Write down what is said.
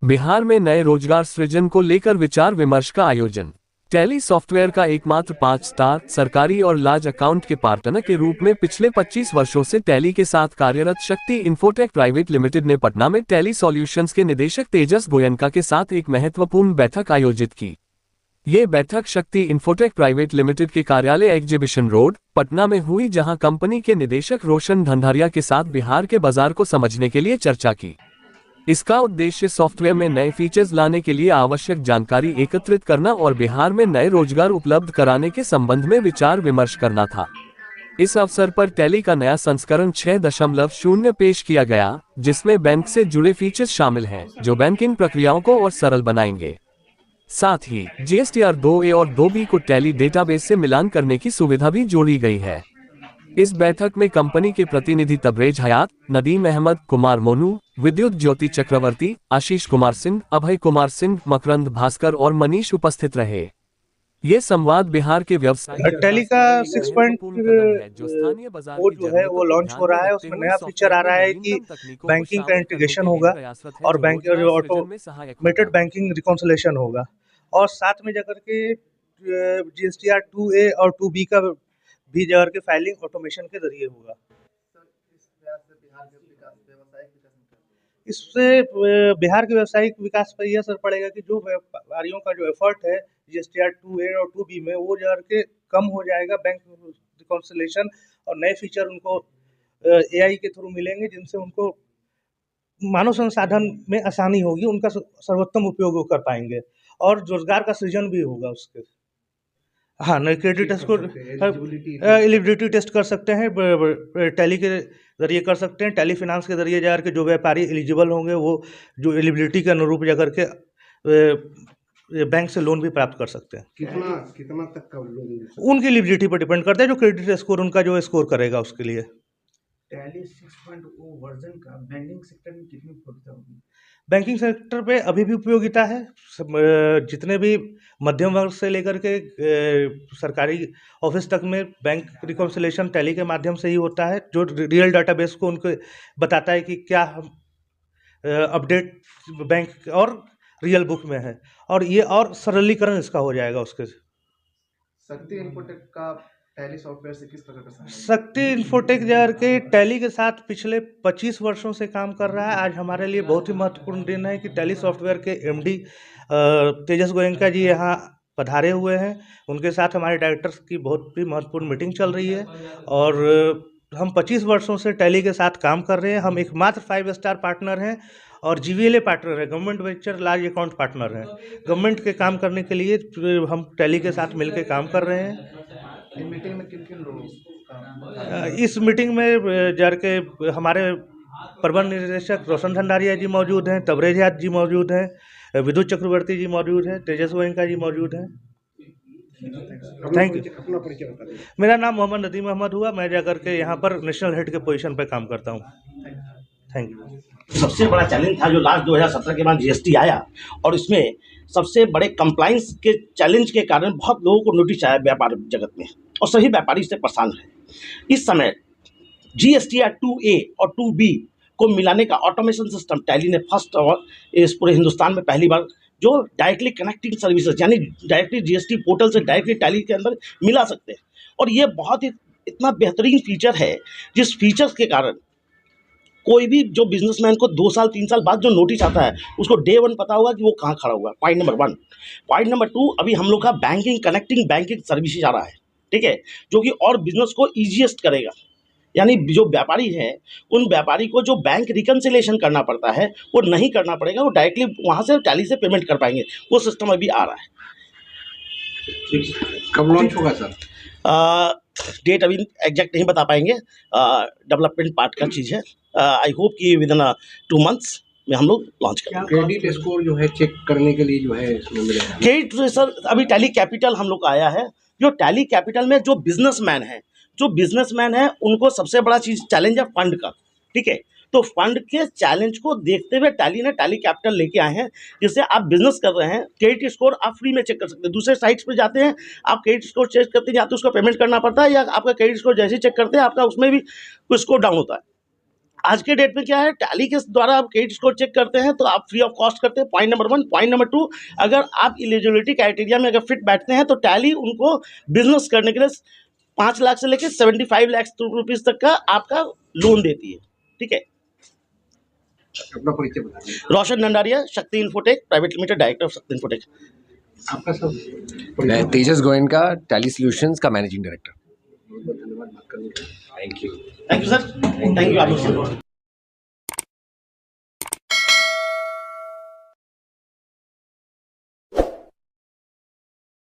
बिहार में नए रोजगार सृजन को लेकर विचार विमर्श का आयोजन। टैली सॉफ्टवेयर का एकमात्र 5 स्टार सरकारी और लार्ज अकाउंट के पार्टनर के रूप में पिछले 25 वर्षों से टैली के साथ कार्यरत शक्ति इन्फोटेक प्राइवेट लिमिटेड ने पटना में टैली सॉल्यूशंस के निदेशक तेजस गोयनका के साथ एक महत्वपूर्ण बैठक आयोजित की। ये बैठक शक्ति इन्फोटेक प्राइवेट लिमिटेड के कार्यालय एग्जीबिशन रोड, पटना में हुई, जहां कंपनी के निदेशक रोशन ढंढारिया के साथ बिहार के बाजार को समझने के लिए चर्चा की। इसका उद्देश्य सॉफ्टवेयर में नए फीचर्स लाने के लिए आवश्यक जानकारी एकत्रित करना और बिहार में नए रोजगार उपलब्ध कराने के संबंध में विचार विमर्श करना था। इस अवसर पर टैली का नया संस्करण 6.0 पेश किया गया, जिसमें बैंक से जुड़े फीचर्स शामिल हैं, जो बैंकिंग प्रक्रियाओं को और सरल बनाएंगे। साथ ही GSTR 2A और 2B को टैली डेटाबेस से मिलान करने की सुविधा भी जोड़ी गई है। इस बैठक में कंपनी के प्रतिनिधि तबरेज हयात, नदीम अहमद, कुमार मोनू, विद्युत ज्योति चक्रवर्ती, आशीष कुमार सिंह, अभय कुमार सिंह, मकरंद भास्कर और मनीष उपस्थित रहे। ये संवाद बिहार के व्यवसाय टैली का 6.4 जो है वो लॉन्च हो रहा है। उसमें नया फीचर आ रहा है कि बैंकिंग का इंटीग्रेशन होगा और बैंक ऑटोमेटेड बैंकिंग रिकॉन्सिलेशन होगा, और साथ में जाकर के GSTR 2A और 2B का भी जाकर के फाइलिंग ऑटोमेशन के जरिए होगा। इससे बिहार के व्यावसायिक विकास पर यह असर पड़ेगा कि जो व्यापारियों का जो एफर्ट है GSTR 2A और 2B में, वो जाकर के कम हो जाएगा। बैंक रिकॉन्सिलेशन और नए फीचर उनको AI के थ्रू मिलेंगे, जिनसे उनको मानव संसाधन में आसानी होगी, उनका सर्वोत्तम उपयोग वो कर पाएंगे और रोजगार का सृजन भी होगा उसके। हाँ, नए क्रेडिट स्कोर, एलिजिबिलिटी टेस्ट कर सकते हैं, टैली के जरिए कर सकते हैं। टैली फाइनेंस के जरिए जाकर के जो व्यापारी एलिजिबल होंगे, वो जो एलिजिबिलिटी के अनुरूप जाकर के बैंक से लोन भी प्राप्त कर सकते हैं। कितना तक का लोन? उनकी एलिजिबिलिटी पर डिपेंड करता है, जो क्रेडिट स्कोर उनका जो स्कोर करेगा उसके लिए। टैली 6.0 वर्जन का बैंकिंग सेक्टर में कितनी उपयोगिता होगी? बैंकिंग सेक्टर पे अभी भी उपयोगिता है। जितने भी मध्यम वर्ग से लेकर के सरकारी ऑफिस तक में बैंक रिकॉन्सिलेशन टैली के माध्यम से ही होता है, जो रियल डाटाबेस को उनको बताता है कि क्या अपडेट बैंक और रियल बुक में है, और ये और सरलीकरण इसका हो जाएगा उसके। शक्ति इन्फोटेक का टैली सॉफ्टवेयर से किस तरह का? शक्ति इन्फोटेक जाकर के टैली के साथ पिछले 25 वर्षों से काम कर रहा है। आज हमारे लिए बहुत ही महत्वपूर्ण दिन है कि टैली सॉफ्टवेयर के MD तेजस गोयनका जी यहाँ पधारे हुए हैं। उनके साथ हमारे डायरेक्टर्स की बहुत ही महत्वपूर्ण मीटिंग चल रही है, और हम 25 वर्षों से टैली के साथ काम कर रहे हैं। हम एकमात्र 5 स्टार पार्टनर हैं और GVLA पार्टनर है, government venture large account partner है। गवर्नमेंट के काम करने के लिए हम टैली के साथ मिलकर काम कर रहे हैं। मीटिंग में किन लोग? इस मीटिंग में जार के हमारे प्रबंध निदेशक रोशन ढंढारिया जी मौजूद हैं, तबरेज हयात जी मौजूद हैं, विद्युत चक्रवर्ती जी मौजूद हैं, तेजस गोयनका जी मौजूद हैं। Thank you. अपना परिचय बता दीजिए। मेरा नाम मोहम्मद नदीम अहमद हुआ। मैं जाकर के यहाँ पर नेशनल हेड के पोजीशन पे काम करता हूँ। Thank you. सबसे बड़ा चैलेंज था जो लास्ट 2017 के बाद GST आया, और इसमें सबसे बड़े कंप्लाइंस के चैलेंज के कारण बहुत लोगों को नोटिस आया व्यापार जगत में, और सभी व्यापारी इससे परेशान हैं। इस समय GSTR 2A और 2B को मिलाने का ऑटोमेशन सिस्टम टैली ने फर्स्ट और इस पूरे हिंदुस्तान में पहली बार जो डायरेक्टली कनेक्टिंग सर्विसेज, यानी डायरेक्टली GST पोर्टल से डायरेक्टली टैली के अंदर मिला सकते हैं। और ये बहुत ही इतना बेहतरीन फीचर है, जिस फीचर्स के कारण कोई भी जो बिजनेसमैन को 2 साल 3 साल बाद जो नोटिस आता है, उसको डे 1 पता होगा कि वो कहाँ खड़ा हुआ है। Point number 1। पॉइंट नंबर 2, अभी हम लोग का कनेक्टिंग बैंकिंग सर्विसेज आ रहा है, ठीक है, जो कि और बिजनेस को ईजीएस्ट करेगा। यानी जो व्यापारी हैं, उन व्यापारी को जो बैंक रिकन्सिलेशन करना पड़ता है वो नहीं करना पड़ेगा, वो डायरेक्टली वहाँ से टैली से पेमेंट कर पाएंगे। वो सिस्टम अभी आ रहा है। कब लॉन्च होगा सर? डेट अभी एग्जैक्ट नहीं बता पाएंगे, डेवलपमेंट पार्ट का चीज़ है। आई होप कि विदिन 2 मंथ्स में हम लोग लॉन्च करेंगे। क्रेडिट स्कोर जो है चेक करने के लिए जो है इसमें मिलेगा? क्रेडिट सर अभी टैली कैपिटल हम लोग का आया है। जो टैली कैपिटल में जो बिजनेसमैन है उनको सबसे बड़ा चीज़ चैलेंज है फंड का, ठीक है। तो फंड के चैलेंज को देखते हुए टैली कैपिटल लेके आए हैं, जिससे आप बिजनेस कर रहे हैं, क्रेडिट स्कोर आप फ्री में चेक कर सकते हैं। दूसरे साइट्स पर जाते हैं, आप क्रेडिट स्कोर चेक करते हैं, या तो उसका पेमेंट करना पड़ता है, या आपका क्रेडिट स्कोर जैसे ही चेक करते हैं आपका उसमें भी कुछ स्कोर डाउन होता है। आज के डेट में क्या है, टैली के द्वारा आप क्रेडिट स्कोर चेक करते हैं तो आप फ्री ऑफ कॉस्ट करते हैं, पॉइंट नंबर 1। पॉइंट नंबर 2, अगर आप एलिजिबिलिटी क्राइटेरिया में अगर फिट बैठते हैं तो टैली उनको बिजनेस करने के लिए 5 लाख से लेकर 75 लाख रुपीज तक का आपका लोन देती है। ठीक है, अपना परिचय बता दीजिए। रोशन नंडारिया, शक्ति infotech private limited, director of शक्ति इन्फोटेक। आपका सब मैं तेजस गोयनका, टैली सॉल्यूशंस का मैनेजिंग डायरेक्टर। बहुत बहुत धन्यवाद बात करने के लिए। Thank you. Thank you sir, thank you आप लोग।